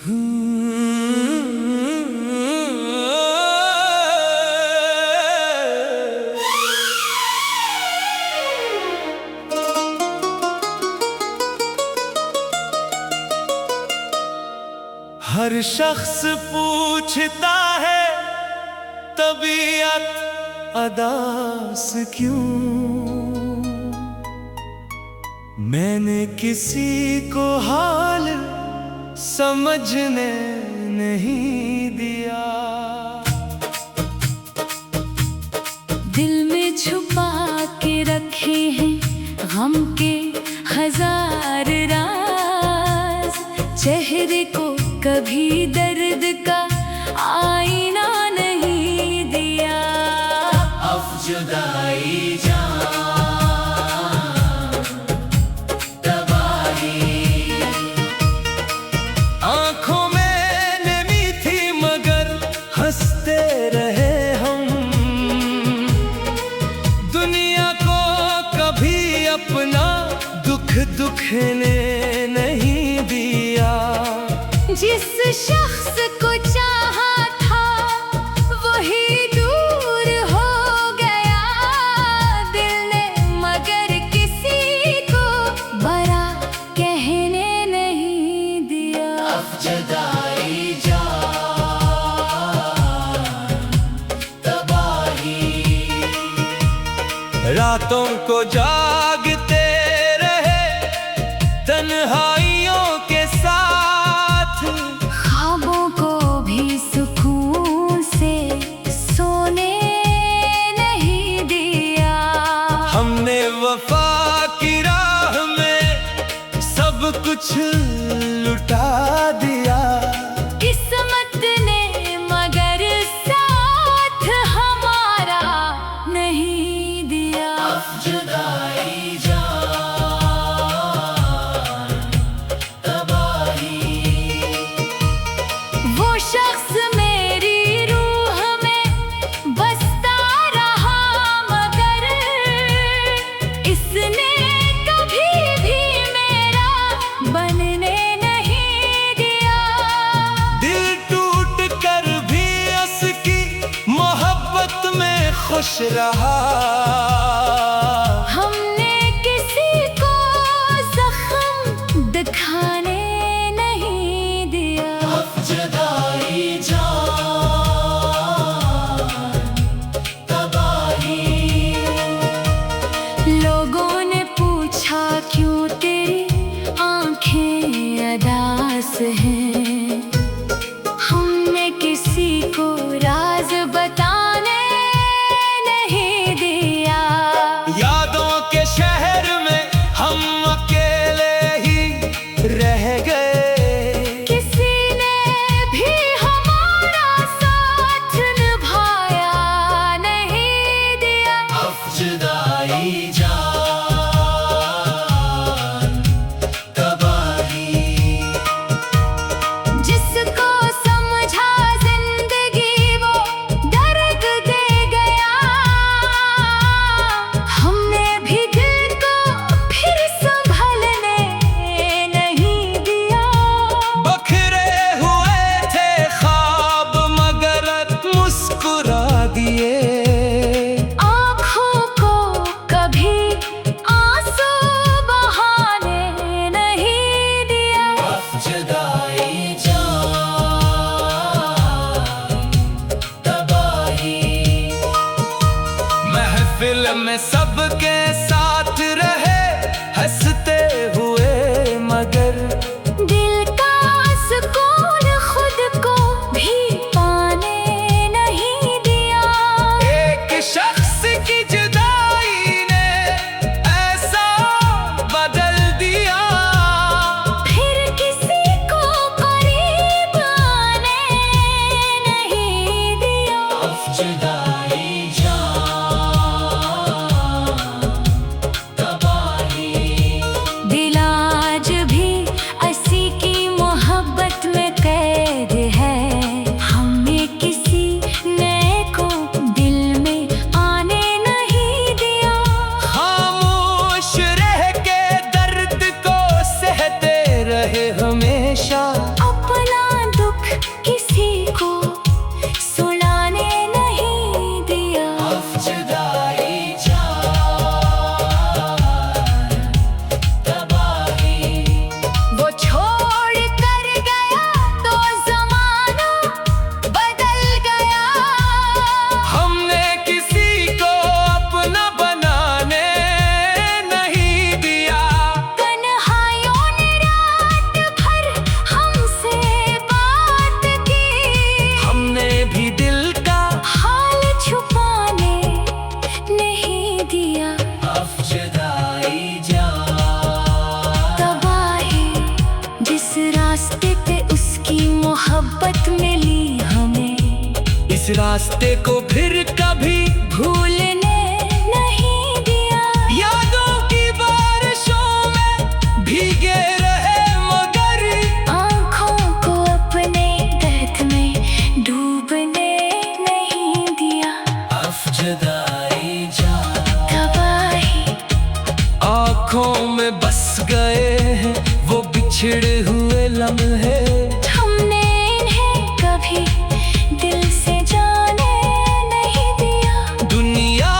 हर शख्स पूछता है तबीयत अदास क्यों। मैंने किसी को हाल समझने नहीं दिया। दिल में छुपा के रखे हैं गम के हजार राज। चेहरे को कभी दर्द का आईना नहीं दिया। अब जुदाई जान तबाही, आंखों में नमी थी मगर हंसते रहे हम। दुनिया को कभी अपना दुख दुखने नहीं दिया। जिस शख्स को चाहा था वही दूर हो गया। दिल ने मगर किसी को बड़ा कहने नहीं दिया। अब जुदाई जान तबाही, रातों को जागते रहे तन्हाइयों के साथ। ख्वाबों को भी सुकून से सोने नहीं दिया। हमने वफा की राह में सब कुछ लुटा दिया। किस्मत ने मगर साथ हमारा नहीं दिया। अब जुदाई जान तबाही, वो शख्स मेरी रूह में बसता रहा मगर इसने कभी भी मेरा बनने नहीं दिया। दिल टूट कर भी उसकी मोहब्बत में खुश रहा। हमने किसी को जख्म दिखाने नहीं दिया। अब जुदाई जान तबाही, लोगों ने पूछा क्यों तेरी आंखें अदास हैं। हमने किसी को राज बताने नहीं दिया। यादों के शहर में हम अकेले ही रह गए। किसी ने भी हमारा साथ निभाया नहीं दिया। अब जुदाई जान तबाही, जिसको समझा जिंदगी वो दर्द दे गया। हमने भी दिल को फिर संभलने नहीं दिया। बखरे हुए थे ख्वाब मगर मुस्कुरा दिए। आँखों को कभी आंसू बहाने नहीं दिया। अब जुदाई जान तबाही, महफिल में सबके साथ रहे हंसते हुए मगर दिल का सुकून खुद को भी पाने नहीं दिया। एक शख्स की जुदाई ने ऐसा बदल दिया। फिर किसी को करीब आने नहीं दिया। अब जुदाई जान तबाही, दिल आज भी असी की रास्ते पे उसकी मोहब्बत मिली हमें, इस रास्ते को फिर कभी भूलने नहीं दिया। यादों की बारिशों में भीगे रहे मगर आँखों को अपने दर्द में डूबने नहीं दिया। अफजदाई जान तबाही आँखों में बस गए हैं वो बिछड़े हुए लम्हे। हमने इन्हें कभी दिल से जाने नहीं दिया। दुनिया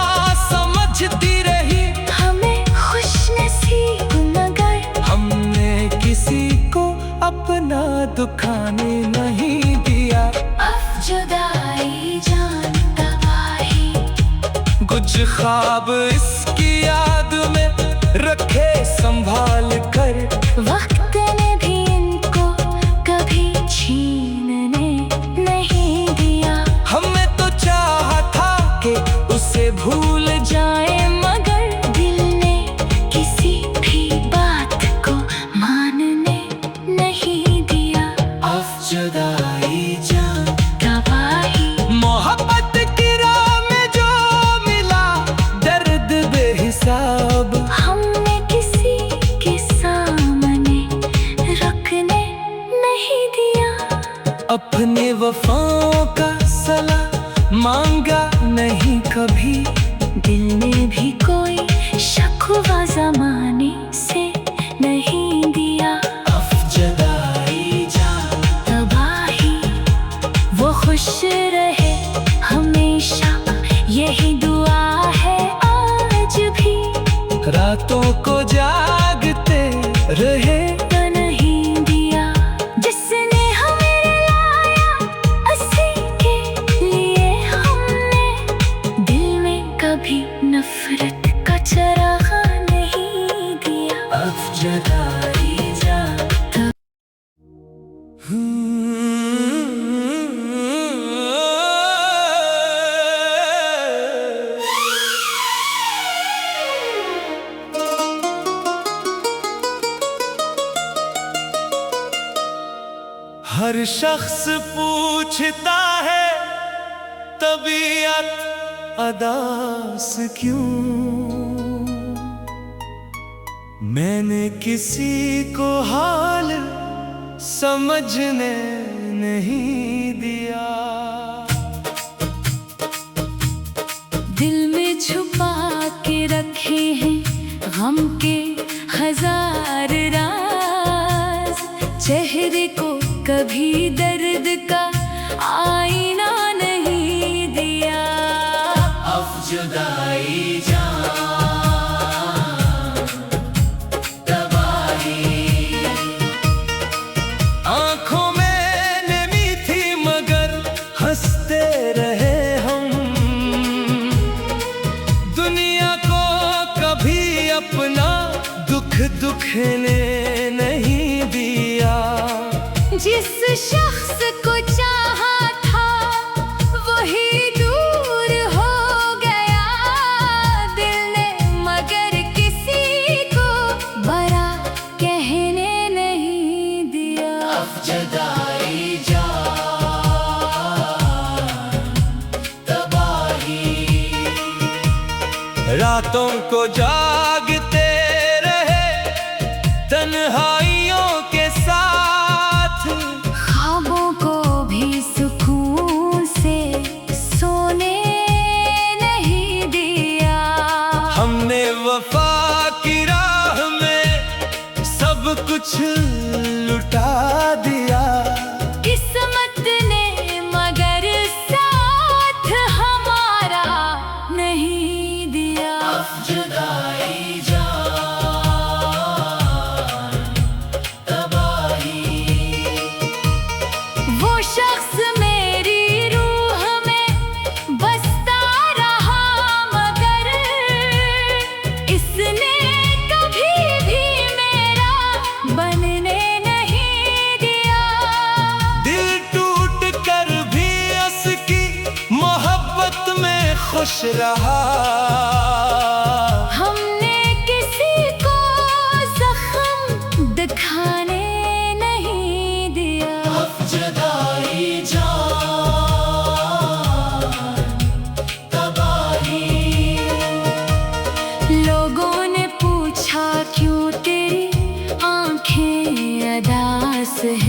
समझती रही हमें खुशनसीब मगर हमने किसी को अपना दुखाने नहीं दिया। अफजुदाई जान तबाही कुछ ख्वाब इसकी याद में रखे संभाल कर, वक्त ने भी इनको कभी छीनने नहीं दिया। हमें तो चाहा था कि उसे भूल जाए मगर दिल ने किसी भी बात को मानने नहीं दिया। अफजदाई जान तबाही मोहब्बत की राह में जो मिला दर्द बेहिसाब, हमने किसी के सामने रखने नहीं दिया। अपने वफाओं का सला मांगा नहीं कभी, दिल ने भी कोई शक्वा जमाने से नहीं दिया। अफजदाई जान तबाही वो खुश रहे हमेशा, यही दुआ है आज भी। रातों को जागते रहे तो नहीं दिया जिसने हमें लाया उसी के लिए। हमने दिल में कभी नफरत का चरागा नहीं दिया। अफजदाई जान हर शख्स पूछता है तबीयत अदास क्यों, मैंने किसी को हाल समझने नहीं दिया। दिल में छुपा के रखे हैं गम के हजार राज, चेहरे को कभी दर्द का आईना नहीं दिया। अफजदाई जान तबाही आँखों में नमी थी मगर हंसते रहे हम, दुनिया को कभी अपना दुख दुखने नहीं दिया। जिस शख्स को चाहा था वही दूर हो गया, दिल ने मगर किसी को बड़ा कहने नहीं दिया। अफजदाई जान तबाही रातों को जागते रहे तन्हाइयों के साथ, ख्वाबों को भी सुकून से सोने नहीं दिया। हमने वफा की राह में सब कुछ लुटा दिया। किस्मत ने मगर साथ हमारा नहीं दिया। अफजदाई जान तबाही वो शख्स मेरी रूह में बसता रहा मगर इसने कभी भी मेरा बनने नहीं दिया। दिल टूट कर भी उसकी मोहब्बत में खुश रहा। हमने किसी को जख्म दिखाने नहीं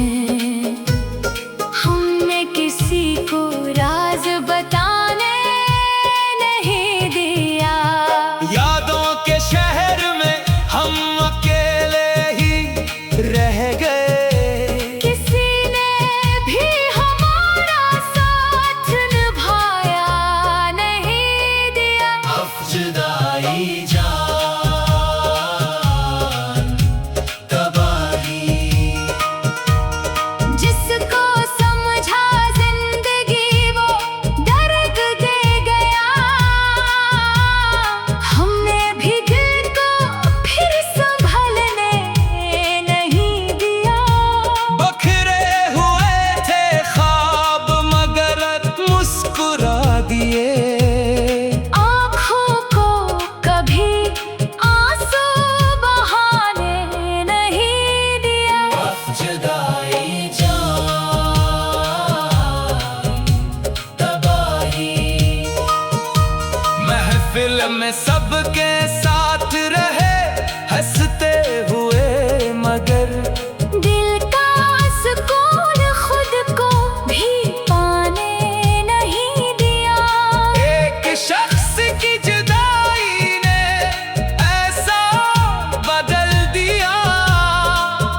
हैं। हमने किसी को राज बताने नहीं दिया। यादों के शहर में हम अकेले ही रह गए। किसी ने भी हमारा साथ निभाया नहीं दिया। जुदाई जान तबाही, जिसको समझा जिंदगी वो दर्द दे गया। हमने भी दिल को फिर संभलने नहीं दिया। बखरे हुए थे ख्वाब मगर मुस्कुरा दिए। आँखों को कभी आंसू बहाने नहीं दिया। जुदाई जान तबाही, महफिल में सबके साथ रहे हंसते हुए मगर दिल का सुकून खुद को भी पाने नहीं दिया। एक शख्स की जुदाई ने ऐसा बदल दिया।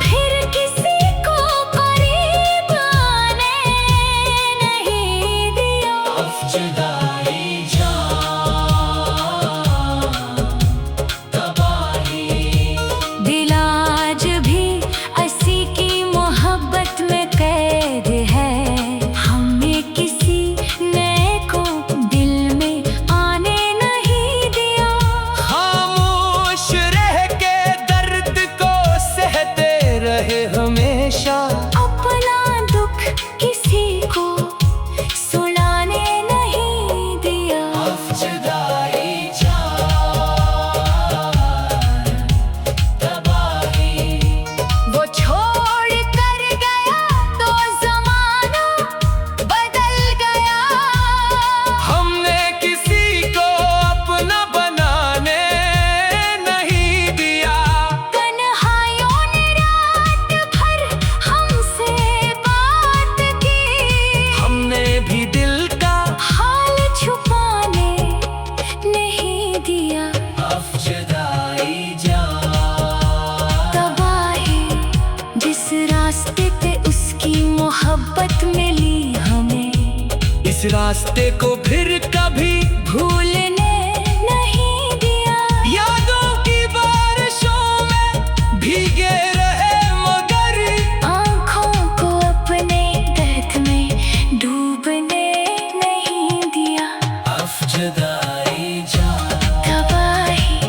फिर किसी को करीब आने नहीं दिया। जुदाई जान तबाही, दिल आज भी असी की मोहब्बत में कैद है। हमने किसी नए को दिल में आने नहीं दिया। खामोश रह के दर्द को सहते रहे हमेशा। अपना दुख किसी को सुनाने नहीं दिया। जुदाई जान तबाही, वो छोड़ कर गया तो जमाना बदल गया। हमने किसी को अपना बनाने नहीं दिया। तन्हाइयों ने रात भर हमसे बात की। हमने भी दिल का हाल छुपाने नहीं दिया। जुदाई जान तबाही, जिस रास्ते पे उसकी मोहब्बत मिली हमें, इस रास्ते को फिर कभी भूलने नहीं दिया। यादों की बारिशों में भीगे रहे मगर आँखों को अपने दर्द में डूबने नहीं दिया। जुदाई जान तबाही,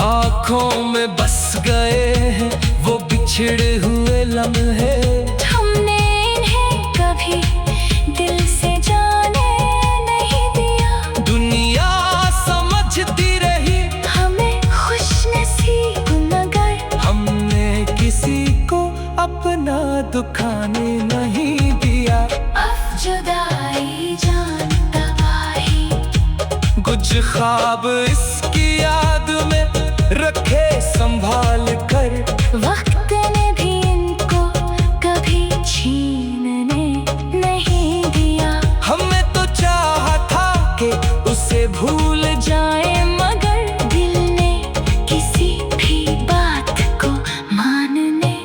आँखों में बस गए हैं वो बिछड़े हुए लम्हे। हमने इन्हें कभी दिल से जाने नहीं दिया। दुनिया समझती रही हमें खुशनसीब मगर हमने किसी को अपना दुखाने नहीं दिया। जुदाई जान तबाही, कुछ ख्वाब इसकी याद में रखे संभाल कर। वक्त ने भी इनको कभी छीनने नहीं दिया। हमें तो चाहा था कि उसे भूल जाए मगर दिल ने किसी भी बात को मानने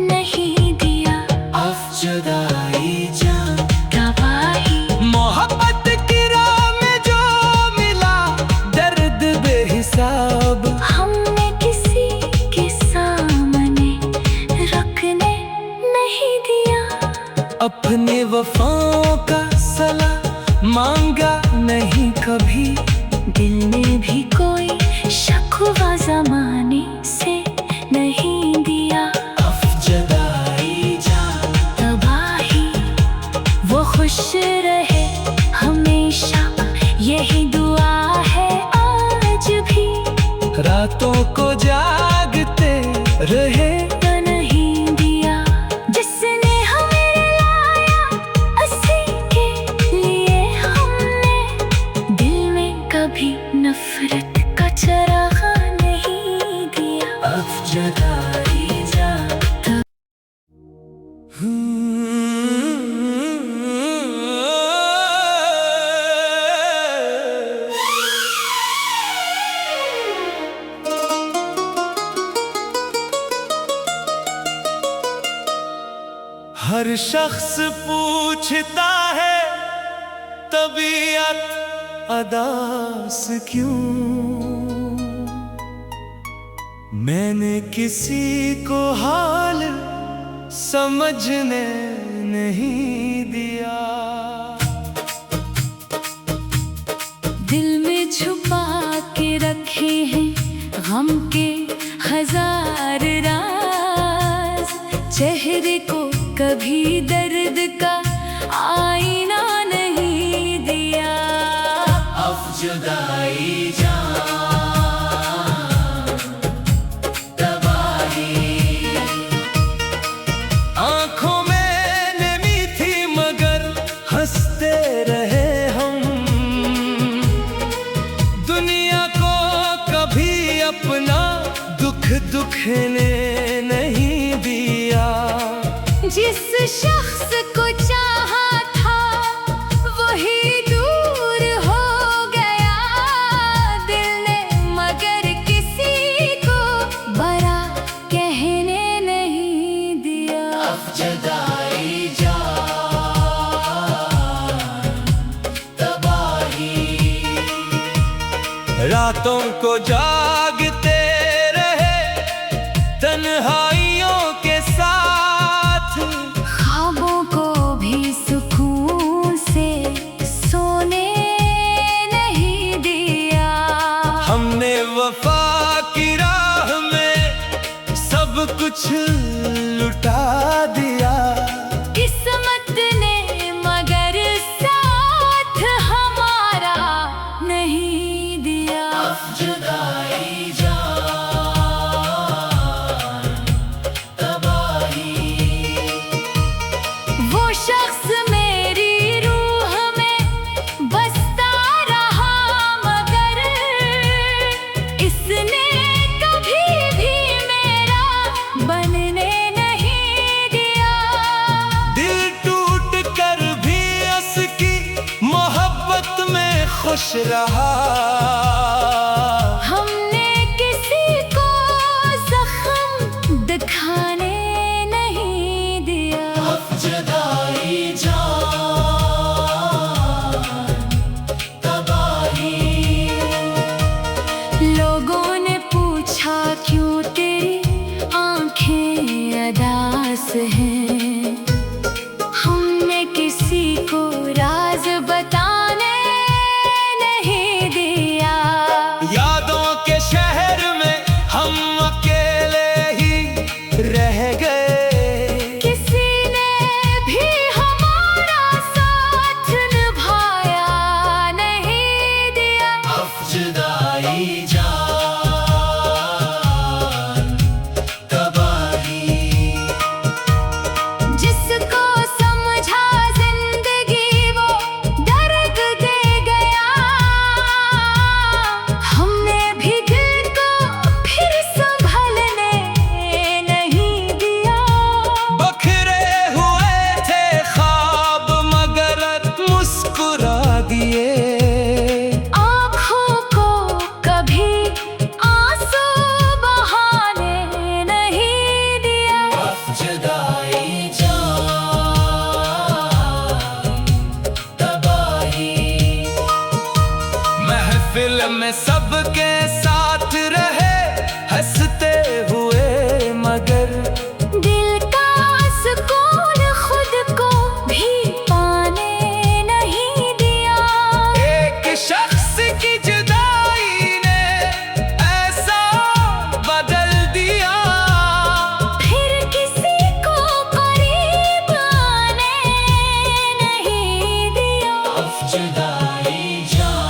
नहीं दिया। जुदाई जान तबाही, मोहब्बत की राह में जो मिला दर्द बेहिसाब। हमने किसी के सामने रखने नहीं दिया। अपने वफाओं का सला मांगा नहीं कभी। दिल ने भी कोई शकवा जमाने से नहीं दिया। जुदाई जान तबाही, वो खुश रहे हमेशा यही दुआ है आज भी। रातों को जागते रहे तो नहीं दिया। जिसने हमें लाया असी के लिए, हमने दिल में कभी नफरत का चराग नहीं दिया। जुदाई जान हर शख्स पूछता है तबीयत अदास क्यों, मैंने किसी को हाल समझने नहीं दिया। दिल में छुपा के रखे हैं गम के हजार राज, चेहरे को कभी दर्द का आईना नहीं दिया। अब जुदाई जान तबाही, आंखों में नमी थी मगर हंसते रहे हम, दुनिया को कभी अपना दुख दुखने नहीं दिया। जिस शख्स को चाहा था वही दूर हो गया, दिल ने मगर किसी को बड़ा कहने नहीं दिया। अब जुदाई जान तबाही, रातों को जागते रहे तन्हाइयों के साथ, ख्वाबों को भी सुकून से सोने नहीं दिया। हमने वफा की राह में सब कुछ लुटा दिया। किस्मत ने मगर साथ हमारा नहीं दिया। अब जुदाई जान तबाही, वो शख्स मेरी रूह में बसता रहा मगर इसने कभी भी मेरा बनने नहीं दिया। दिल टूट कर भी उसकी मोहब्बत में खुश रहा। हमने किसी को जख्म दिखाने नहीं दिया। अब जुदाई जान तबाही, लोगों ने पूछा क्यों तेरी आंखें अदास हैं, हमने किसी को राज बताने नहीं दिया। यादों के शहर में हम अकेले ही रह गए, किसी ने भी हमारा साथ निभाया नहीं दिया। अब जुदाई जान तबाही, जिसको समझा जिंदगी वो दर्द दे गया, हमने भी दिल को फिर संभलने नहीं दिया। बखरे हुए थे ख्वाब मगर मुस्कुरा दिए। आँखों को कभी आंसू बहाने नहीं दिया। अब जुदाई जान तबाही, महफिल में सबके साथ रहे हंसते हुए मगर दिल का सुकून खुद को भी पाने नहीं दिया। एक शख्स की जुदाई ने ऐसा बदल दिया। फिर किसी को करीब आने नहीं दिया। अब जुदाई जान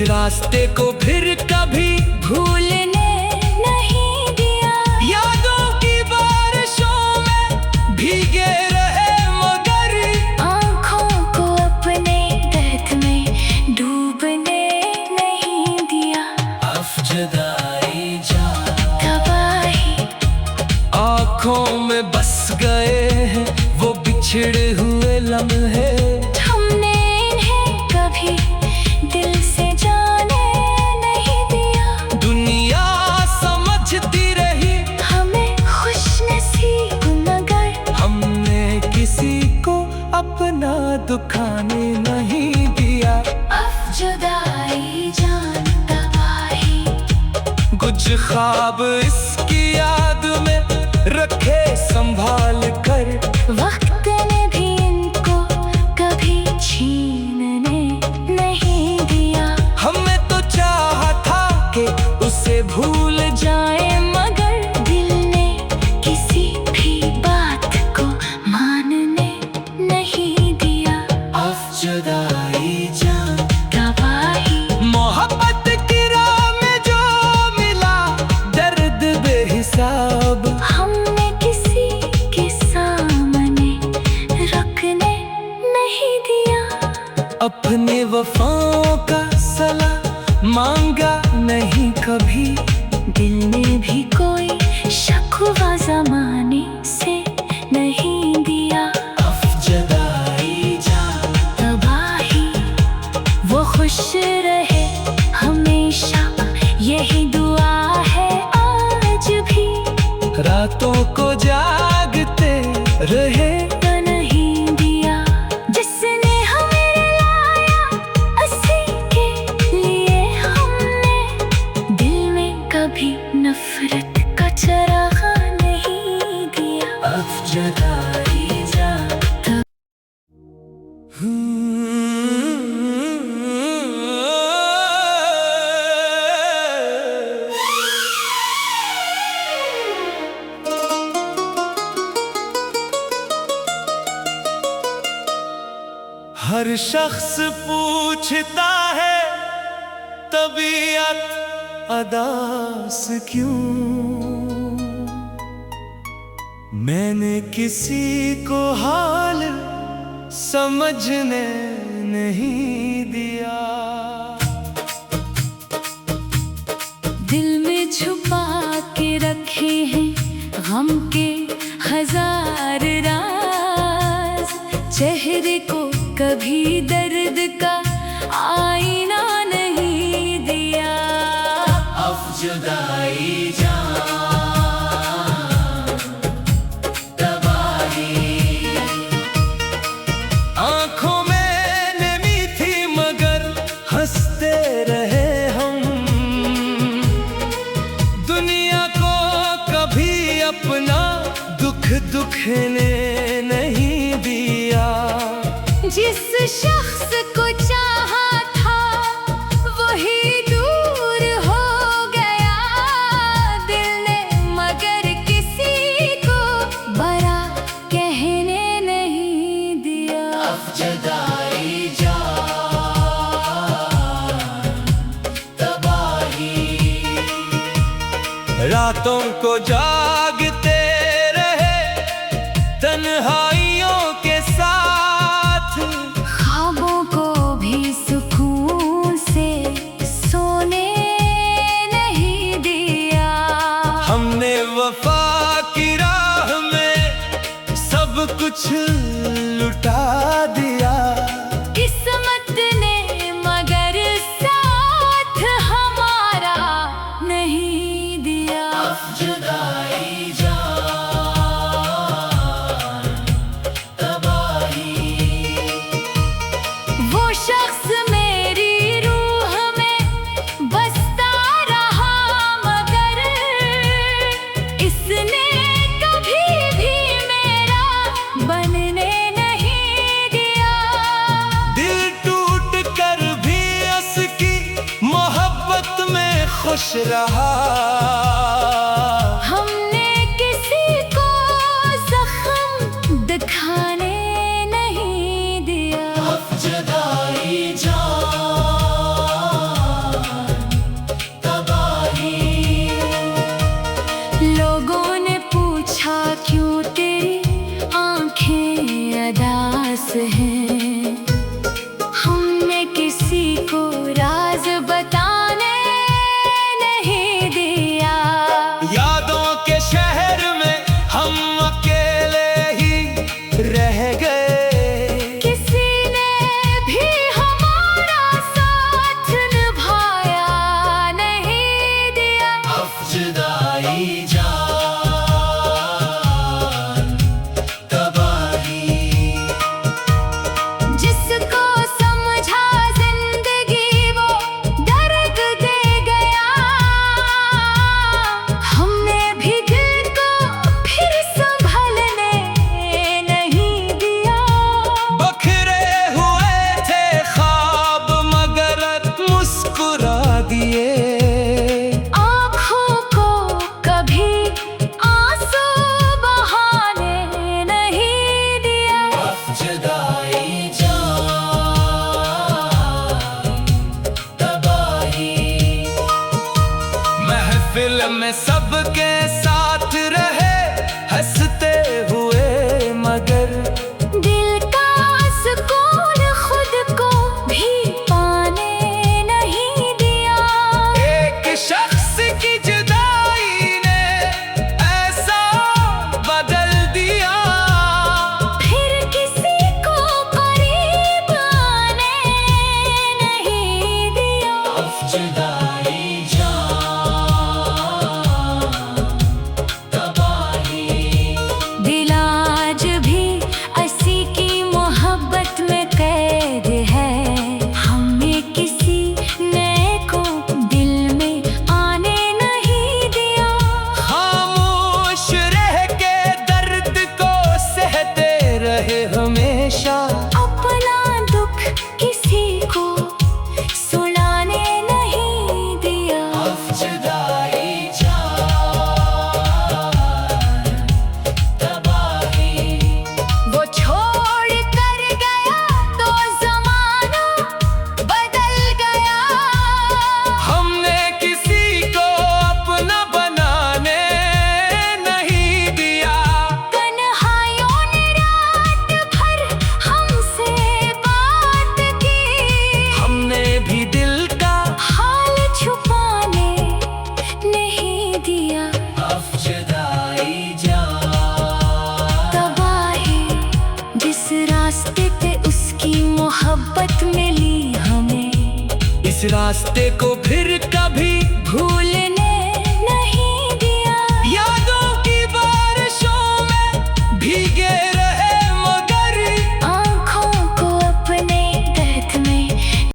रास्ते को फिर कभी भूलने नहीं दिया। यादों की बारिशों में भीगे रहे मगर आँखों को अपने दर्द में डूबने नहीं दिया। अफजदाई जा तबाही आँखों में बस गए हैं वो बिछड़े हुए लम्हे। हमने इन्हें कभी दिल से जाने नहीं दिया। दुनिया समझती रही हमें खुशनसीब मगर हमने किसी को अपना दुखाने नहीं दिया। अफजुदाई जान तबाही कुछ ख्वाब इसकी याद में रखे संभाल कर। वक्त ने भी इनको कभी छीनने नहीं दिया। हमें तो चाहा था कि उसे भूल जाए मगर दिल ने किसी भी बात को मानने नहीं दिया। अफजुदाई जान तबाही मोहब्बत की राह में जो मिला दर्द बेहिसाब। हमने किसी के सामने रखने नहीं दिया। अपने वफाओं का सला मांगा नहीं कभी। दिल ने भी कोई शकवा ज़माने से नहीं दिया। अफजदाई जान तबाही वो खुश रहे हमेशा यही दुआ है आज भी। रातों को जागते रहे नहीं दिया जिसने हमें लाया उसी के लिए। हमने दिल में कभी नफरत का चरागा नहीं दिया। अफजदाई जान हर शख्स पूछता है तबीयत अदास क्यों। मैंने किसी को हाल समझने नहीं दिया। दिल में छुपा के रखे हैं गम के हजार राज। चेहरे को कभी दर्द का आईना नहीं दिया। अफजुदाई जान तबाही आँखों में नमी थी मगर हंसते रहे हम। दुनिया को कभी अपना दुख दुखने नहीं दिया। जिस शख्स को चाहा था वही दूर हो गया। दिल ने मगर किसी को बड़ा कहने नहीं दिया। अफजदाई जान तबाही रातों को जागते रहे तन्हाइयों के साथ। ख्वाबों को भी सुकून से सोने नहीं दिया। हमने वफा की राह में सब कुछ लुटा दिया। किस्मत ने मगर साथ हमारा नहीं दिया। अफजदाई जान तबाही वो शख्स मेरी रूह में बसता रहा मगर इसने कभी भी मेरा बनने नहीं दिया। दिल टूट कर भी उसकी मोहब्बत में खुश रहा। हमने किसी को जख्म दिखाने नहीं दिया। अफजदाई जान दिल में सबके साथ रहे हंसते हुए, मगर दिल का सुकून खुद को भी पाने नहीं दिया। एक शख्स की जुदाई ने ऐसा बदल दिया, फिर किसी को करीब आने नहीं दिया। जुदाई तबाही। दिल आज भी असी की मोहब्बत में कैद है, हमने किसी नए को दिल में आने नहीं दिया। खामोश रह के दर्द को सहते रहे हमेशा, अपना दुख किसी को सुनाने नहीं दिया। जुदाई तबाही। वो छोड़ कर गया तो ज़माना बदल गया। हमने किसी को अपना बनाने नहीं दिया, तन्हाइयों ने रात भर हमसे बात की, हमने भी दिल का हाल छुपाने नहीं दिया। जुदाई तबाही जिस रास्ते पे उसकी मोहब्बत मिली हमें, इस रास्ते को फिर कभी भूल